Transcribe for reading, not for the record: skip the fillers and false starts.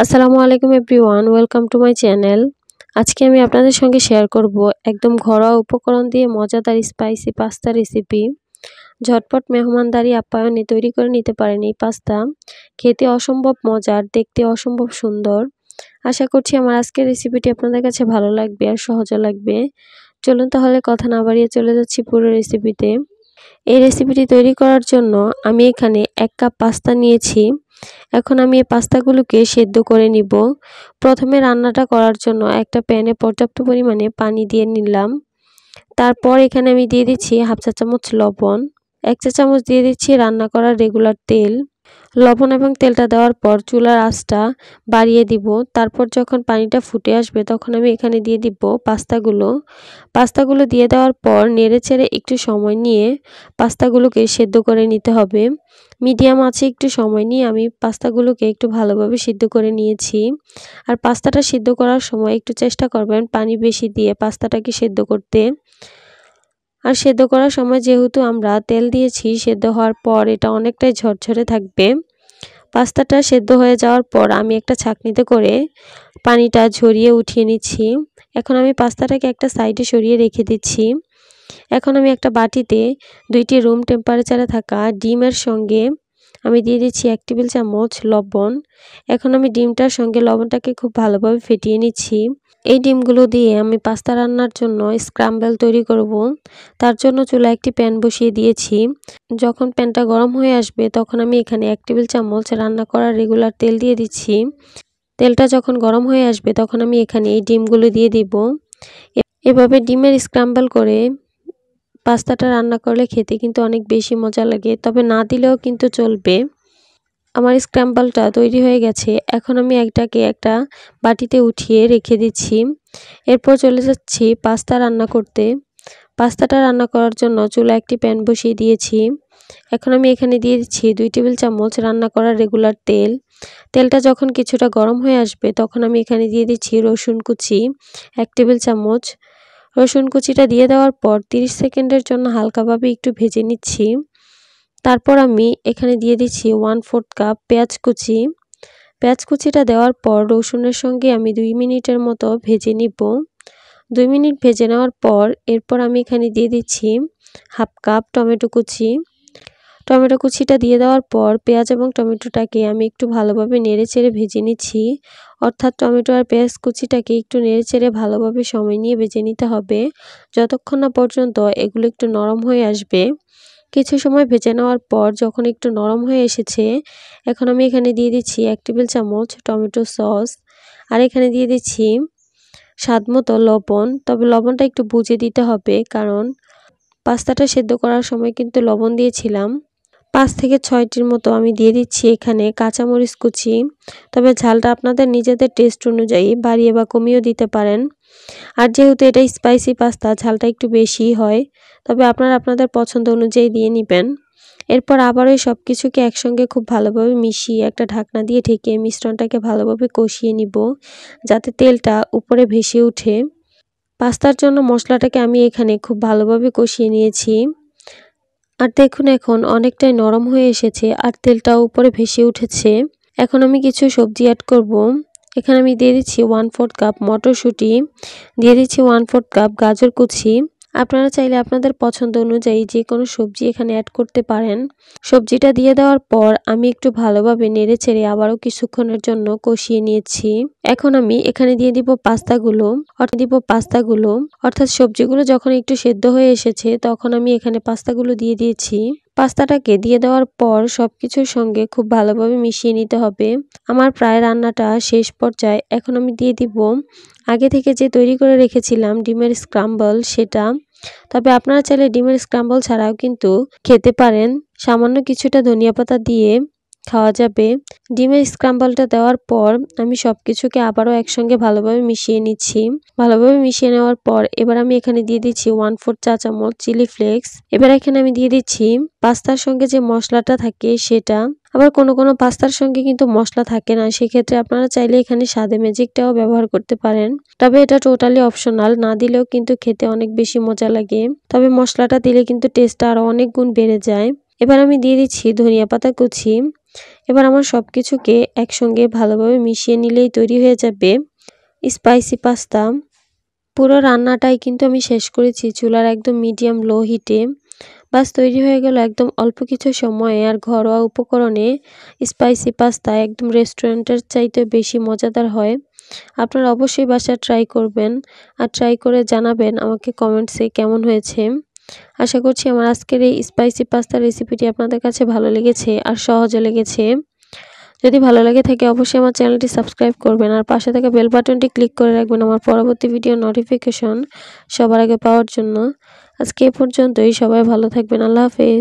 আসসালামু আলাইকুম everyone, welcome to my channel. আজকে আমি আপনাদের সঙ্গে শেয়ার করব একদম ঘরোয়া উপকরণ দিয়ে মজাদার স্পাইসি পাস্তা রেসিপি। ঝটপট মেহমানদারি আপ্যায়নে তৈরি করে নিতে পারেন এই পাস্তা। খেতে অসম্ভব মজার, দেখতে অসম্ভব সুন্দর। আশা করছি আমার আজকের রেসিপিটি আপনাদের কাছে ভালো লাগবে আর সহজও লাগবে। চলুন তাহলে কথা না বাড়িয়ে চলে যাচ্ছি পুরো রেসিপিতে। এই রেসিপিটি তৈরি করার জন্য আমি এখানে 1 কাপ পাস্তা নিয়েছি। এখন আমি এই পাস্তাগুলোকে সেদ্ধ করে নিব। প্রথমে রান্নাটা করার জন্য একটা প্যানে পর্যাপ্ত পরিমাণে পানি দিয়ে নিলাম। তারপর এখানে আমি দিয়ে দিচ্ছি 1/2 চা চামচ লবণ, 1 চা চামচ দিয়ে দিচ্ছি রান্না করার রেগুলার তেল। লবণ এবং তেলটা দেওয়ার পর চুলার আঁচটা বাড়িয়ে দিব। তারপর যখন পানিটা ফুটে আসবে তখন আমি এখানে দিয়ে দিব পাস্তাগুলো দিয়ে দেওয়ার পর নেড়েচেড়ে একটু সময় নিয়ে পাস্তাগুলোকে সেদ্ধ করে নিতে হবে। মিডিয়াম আঁচে একটু সময় নিয়ে আমি পাস্তাগুলোকে একটু ভালোভাবে সিদ্ধ করে নিয়েছি। আর পাস্তাটা সিদ্ধ করার সময় একটু চেষ্টা করবেন পানি বেশি দিয়ে পাস্তাটাকে সেদ্ধ করতে। আর সেদ্ধ করার সময় যেহেতু আমরা তেল দিয়েছি, সেদ্ধ হওয়ার পর এটা অনেকটাই ঝরঝরে থাকবে। পাস্তাটা সেদ্ধ হয়ে যাওয়ার পর আমি একটা ছাঁকনিতে করে পানিটা ঝরিয়ে উঠিয়ে নিচ্ছি। এখন আমি পাস্তাটাকে একটা সাইডে সরিয়ে রেখে দিচ্ছি। এখন আমি একটা বাটিতে 2টি রুম টেম্পারেচারে থাকা ডিমের সঙ্গে আমি দিয়ে দিচ্ছি 1 টেবিল চামচ লবণ। এখন আমি ডিমটার সঙ্গে লবণটাকে খুব ভালোভাবে ফেটিয়ে নিচ্ছি। এই ডিমগুলো দিয়ে আমি পাস্তা রান্নার জন্য স্ক্রাম্বল তৈরি করব। তার জন্য চুলায় একটি প্যান বসিয়ে দিয়েছি। যখন প্যানটা গরম হয়ে আসবে তখন আমি এখানে 1 টেবিল চামচ রান্না করার রেগুলার তেল দিয়ে দিচ্ছি। তেলটা যখন গরম হয়ে আসবে তখন আমি এখানে এই ডিমগুলো দিয়ে দিব। এভাবে ডিমের স্ক্রাম্বল করে পাস্তাটা রান্না করলে খেতে কিন্তু অনেক বেশি মজা লাগে, তবে না দিলেও কিন্তু চলবে। আমার স্ক্র্যাম্বলটা তৈরি হয়ে গেছে। এখন আমি একটা বাটিতে উঠিয়ে রেখে দিচ্ছি। এরপর চলে যাচ্ছি পাস্তা রান্না করতে। পাস্তাটা রান্না করার জন্য চুলায় একটি প্যান বসিয়ে দিয়েছি। এখন আমি এখানে দিয়ে দিচ্ছি 2 টেবিল চামচ রান্না করার রেগুলার তেল। তেলটা যখন কিছুটা গরম হয়ে আসবে তখন আমি এখানে দিয়ে দিচ্ছি রসুন কুচি 1 টেবিল চামচ। রসুন কুচিটা দিয়ে দেওয়ার পর 30 সেকেন্ডের জন্য হালকাভাবে একটু ভেজে নিচ্ছি। তারপর আমি এখানে দিয়ে দিচ্ছি 1/4 কাপ পেঁয়াজ কুচি। পেঁয়াজ কুচিটা দেওয়ার পর রসুনের সঙ্গে আমি 2 মিনিটের মতো ভেজে নিব। 2 মিনিট ভেজে নেওয়ার পর এরপর আমি এখানে দিয়ে দিচ্ছি 1/2 কাপ টমেটো কুচি। টমেটো কুচিটা দিয়ে দেওয়ার পর পেঁয়াজ এবং টমেটোটাকে আমি একটু ভালোভাবে নেড়েচেড়ে ভেজে নিচ্ছি। অর্থাৎ টমেটো আর পেঁয়াজ কুচিটাকে একটু নেড়েচেড়ে ভালোভাবে সময় নিয়ে ভেজে নিতে হবে, যতক্ষণ না পর্যন্ত এগুলো একটু নরম হয়ে আসবে। কিছু সময় ভেজে নেওয়ার পর যখন একটু নরম হয়ে এসেছে, এখন আমি এখানে দিয়ে দিচ্ছি 1 টেবিল চামচ টমেটো সস। আর এখানে দিয়ে দিচ্ছি স্বাদমতো লবণ, তবে লবণটা একটু বুঝে দিতে হবে, কারণ পাস্তাটা সেদ্ধ করার সময় কিন্তু লবণ দিয়েছিলাম। 5 থেকে 6টির মতো আমি দিয়ে দিচ্ছি এখানে কাঁচামরিচ কুচি, তবে ঝালটা আপনাদের নিজেদের টেস্ট অনুযায়ী বাড়িয়ে বা কমিয়েও দিতে পারেন। আর যেহেতু এটা স্পাইসি পাস্তা, ঝালটা একটু বেশিই হয়, তবে আপনারা আপনাদের পছন্দ অনুযায়ী দিয়ে নেবেন। এরপর আবারও সব কিছুকে একসঙ্গে খুব ভালোভাবে মিশিয়ে একটা ঢাকনা দিয়ে ঢেকে মিশ্রণটাকে ভালোভাবে কষিয়ে নিব, যাতে তেলটা উপরে ভেসে ওঠে। পাস্তার জন্য মশলাটাকে আমি এখানে খুব ভালোভাবে কষিয়ে নিয়েছি। আর দেখুন এখন অনেকটাই নরম হয়ে এসেছে আর তেলটাও উপরে ভেসে উঠেছে। এখন আমি কিছু সবজি অ্যাড করব। এখানে আমি দিয়ে দিচ্ছি 1/4 কাপ মটরশুঁটি, দিয়ে দিচ্ছি 1/4 কাপ গাজর কুচি। আপনারা চাইলে আপনাদের পছন্দ অনুযায়ী যে কোনো সবজি এখানে অ্যাড করতে পারেন। সবজিটা দিয়ে দেওয়ার পর আমি একটু ভালোভাবে নেড়েচেড়ে আবারও কিছুক্ষণের জন্য কষিয়ে নিয়েছি। এখন আমি এখানে দিয়ে দিব পাস্তাগুলো, অর্থাৎ সবজিগুলো যখন একটু সেদ্ধ হয়ে এসেছে তখন আমি এখানে পাস্তাগুলো দিয়ে দিয়েছি। পাস্তাটাকে দিয়ে দেওয়ার পর সবকিছুর সঙ্গে খুব ভালোভাবে মিশিয়ে নিতে হবে। আমার প্রায় রান্নাটা শেষ পর্যায়ে। এখন আমি দিয়ে দিব আগে থেকে যে তৈরি করে রেখেছিলাম ডিমের স্ক্রাম্বল, সেটা। তবে আপনারা চাইলে ডিমের স্ক্রাম্বল ছাড়াও কিন্তু খেতে পারেন। সামান্য কিছুটা ধনিয়া পাতা দিয়ে খাওয়া যাবে। ডিমের স্ক্রাম্বলটা দেওয়ার পর আমি সবকিছুকে আবারও একসঙ্গে ভালোভাবে মিশিয়ে নিচ্ছি। ভালোভাবে মিশিয়ে নেওয়ার পর এবার আমি এখানে দিয়ে দিচ্ছি 1/4 চা চামচ চিলি ফ্লেক্স। এবার এখানে আমি দিয়ে দিচ্ছি পাস্তার সঙ্গে যে মশলাটা থাকে সেটা। আবার কোনো পাস্তার সঙ্গে কিন্তু মশলা থাকে না, সেক্ষেত্রে আপনারা চাইলে এখানে স্বাদে ম্যাজিকটাও ব্যবহার করতে পারেন। তবে এটা টোটালি অপশনাল, না দিলেও কিন্তু খেতে অনেক বেশি মজা লাগে। তবে মশলাটা দিলে কিন্তু টেস্টটা আরো অনেক গুণ বেড়ে যায়। এবার আমি দিয়ে দিচ্ছি ধনিয়া পাতা কুচি। এবার আমার সবকিছুকে একসঙ্গে ভালোভাবে মিশিয়ে নিলেই তৈরি হয়ে যাবে স্পাইসি পাস্তা। পুরো রান্নাটাই কিন্তু আমি শেষ করেছি চুলার একদম মিডিয়াম লো হিটে। বাস তৈরি হয়ে গেল একদম অল্প কিছু সময়ে আর ঘরোয়া উপকরণে স্পাইসি পাস্তা একদম রেস্টুরেন্টের চাইতে বেশি মজাদার হয়। আপনারা অবশ্যই বাসায় ট্রাই করবেন আর ট্রাই করে জানাবেন আমাকে কমেন্টসে কেমন হয়েছে। আশা করছি আমার আজকের এই স্পাইসি পাস্তার রেসিপিটি আপনাদের কাছে ভালো লেগেছে আর সহজে লেগেছে। যদি ভালো লাগে থাকে অবশ্যই আমার চ্যানেলটি সাবস্ক্রাইব করবেন আর পাশে থাকা বেল বাটনটি ক্লিক করে রাখবেন আমার পরবর্তী ভিডিও নোটিফিকেশন সবার আগে পাওয়ার জন্য। আজকে এ পর্যন্তই, সবাই ভালো থাকবেন। আল্লাহ হাফেজ।